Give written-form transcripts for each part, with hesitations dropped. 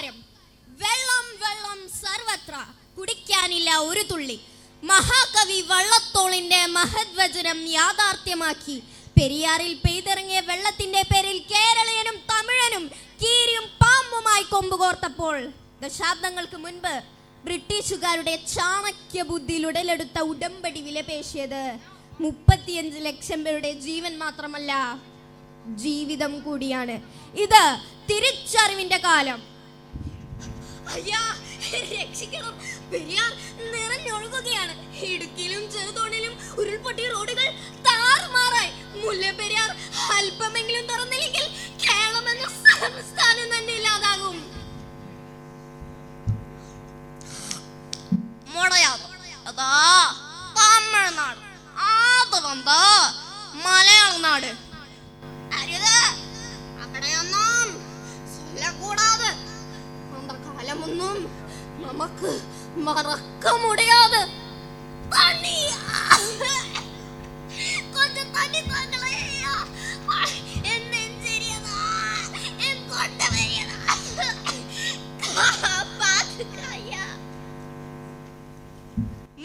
നമസ്കാരം. വെള്ളം വെള്ളം സർവത്ര, കുടിക്കാനില്ല ഒരു തുള്ളി. മഹാകവി വള്ളത്തോളിന്റെ മഹദ്വചനം യാഥാർത്ഥ്യമാക്കി പെരിയാറിൽ പെയ്തിറങ്ങിയ വെള്ളത്തിന്റെ പേരിൽ കേരളീയനും തമിഴനും കീരിയും പാമ്പുമായി കൊമ്പുകോർത്തപ്പോൾ ദശാബ്ദങ്ങൾക്ക് മുൻപ് ബ്രിട്ടീഷുകാരുടെ ചാണക്യ ബുദ്ധിയിൽ ഉടലെടുത്ത ഉടമ്പടി വിലപേശിയത് 35 ലക്ഷം പേരുടെ ജീവൻ മാത്രമല്ല, ജീവിതം കൂടിയാണ്. ഇത് തിരിച്ചറിവിന്റെ കാലം. അയ്യാ, രക്ഷിക്കണം, പെരിയാർ നിറഞ്ഞൊഴുകുകയാണ്. ഇടുക്കിയിലും ചെറുതോണിലും ഉരുൾപൊട്ടിയ റോഡുകൾ താറുമാറായി. മുല്ലപ്പെരിയാർ അല്പമെങ്കിലും തുറന്നില്ലെങ്കിൽ കേരളം എന്ന സംസ്ഥാനം തന്നെ ഇല്ലാതാകും. തമിഴ്നാട്, അത് വന്ന മലയാള നാട്. അവിടെയൊന്നും കൂടാതെ കാലമൊന്നും നമുക്ക് മറക്ക മുടിയാതെ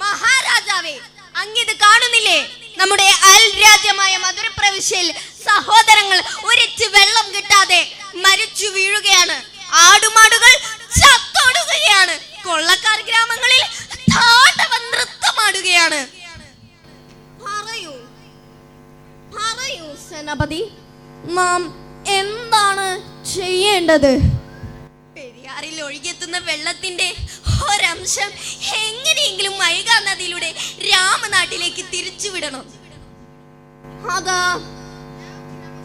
മഹാരാജാവേ, അങ്ങിത് കാണുന്നില്ലേ? നമ്മുടെ അയൽരാജ്യമായ മധുര പ്രവിശ്യയിൽ സഹോദരങ്ങൾ ഒരിച്ച് വെള്ളം കിട്ടാതെ മരിച്ചു വീഴുകയാണ്. ആടുമാടുകൾ ചത്തോടുകയാണ്. കൊള്ളക്കാർ ഗ്രാമങ്ങളിൽ താണ്ഡവ നൃത്തമാടുകയാണ്. പറയൂ സേനാപതി, നാം എന്താണ് ചെയ്യേണ്ടത്? പെരിയാറിൽ ഒഴുകിയെത്തുന്ന വെള്ളത്തിന്റെ ഒരംശം എങ്ങനെയെങ്കിലും വൈഗാ നദിയിലൂടെ രാമനാട്ടിലേക്ക് തിരിച്ചുവിടണം.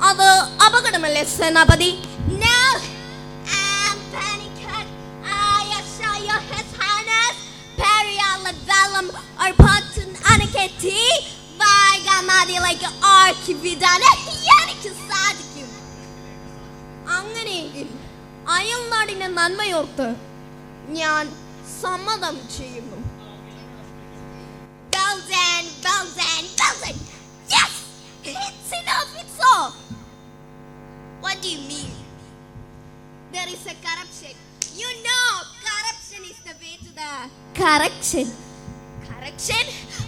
അത് അപകടമല്ലേ സേനാപതി? അങ്ങനെയെങ്കിൽ അയൽനാടിന്റെ നന്മയോർത്ത് ഞാൻ സമ്മതം ചെയ്യുന്നു. What do you mean? There is a corruption. You know, corruption is the way to the correction. Correction?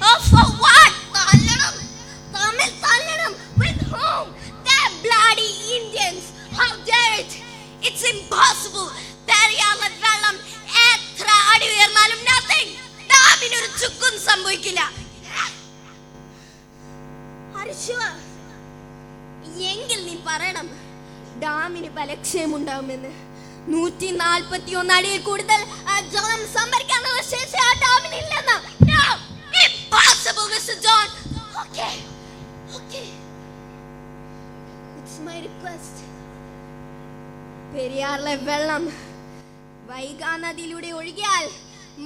Oh, for what? Tallanam. Tamil Tallanam. With whom? The bloody Indians. How dare it? It's impossible. Periyarle vellam etra adi uyarnalum nothing. Daminu oru chukkun sambhavikkilla. Harishiva, എങ്കിൽ നീ പറയണം, ഡാമിന് ബലക്ഷയമുണ്ടാവുമെന്ന്. 141 അടിയിൽ കൂടുതൽ ജലം സംഭരിക്കാനുള്ള ശേഷി ആ ഡാമിനില്ലെന്ന്. No, impossible, Mr. John. Okay. It's my request. പെരിയാറിലെ വെള്ളം വൈഗാ നദിയിലൂടെ ഒഴുകിയാൽ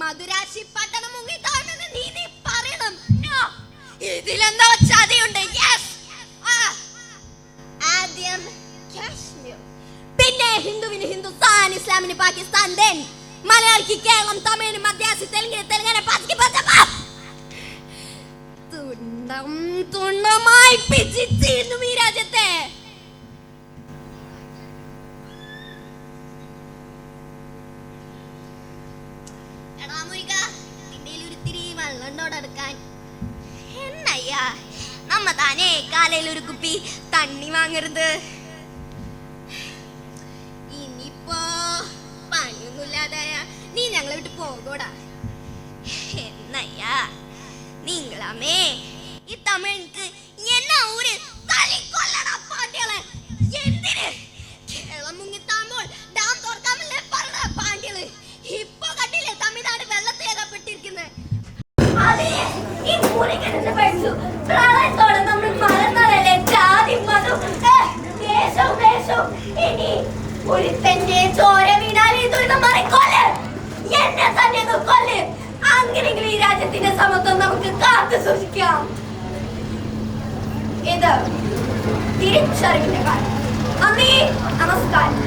മധുരാശി പട്ടണം മുങ്ങിത്താഴ്മെന്ന് നീ പറയണം. No, ഇതിലെന്തോ ചതിയുണ്ട്. Yes. ആദ്യം കാശ്മീർ, പിന്നെ ഹിന്ദുവിന് ഹിന്ദുസ്ഥാൻ, ഇസ്ലാമിന് പാകിസ്ഥാൻ, then മലയാളിക്ക് കേരളം, തമിഴിന് മദ്രാസ്, തെലുങ്കിന് തെലുങ്കാന, പാച്ചിക്ക് പഞ്ചാബ്. തുണ്ടമായി പിച്ചിരുന്നു ഈ രാജ്യത്തെ. എന്നയ്യാ, നമ്മ താനേ കാലയിൽ ഒരു കുപ്പി തണ്ണി വാങ്ങരുത്. ഇനിയിപ്പോ പണിയൊന്നുമില്ലാതായ നീ ഞങ്ങളെ വിട്ട് പോകൂടാ. എന്നയ്യാ, നീങ്ങളാമേ ഈ തമിഴൻക്ക് എന്നാ ഒരു തലിക്കൊല്ലടാ പാണ്ഡ്യളെ. എന്തിന് കേരളം മുങ്ങിത്താമ്പോൾ ഡാം തുറക്കാമല്ലേ പറഞ്ഞ പാണ്ഡ്യള്? ഇപ്പൊ കണ്ടില്ലേ തമിഴ്നാട് വെള്ളത്തിൽ ഏകപ്പെട്ടിരിക്കുന്നത്? പ്രളയത്തോടെ നമ്മൾ മറന്നതല്ലേ ജാതി മതം ദേശവും. ഇനി ഒരുത്തന്റെ ചോര വീണാൽ ഈ ദുരിതം മറിക്കൊല്ല്, എന്നെ തന്നെ കൊല്ല്. അങ്ങനെയെങ്കിലും ഈ രാജ്യത്തിന്റെ സമത്വം നമുക്ക് കാത്തു സൂക്ഷിക്കാം. ഇത് തിരിച്ചറിവിന്റെ കാലം. നന്ദി, നമസ്കാരം.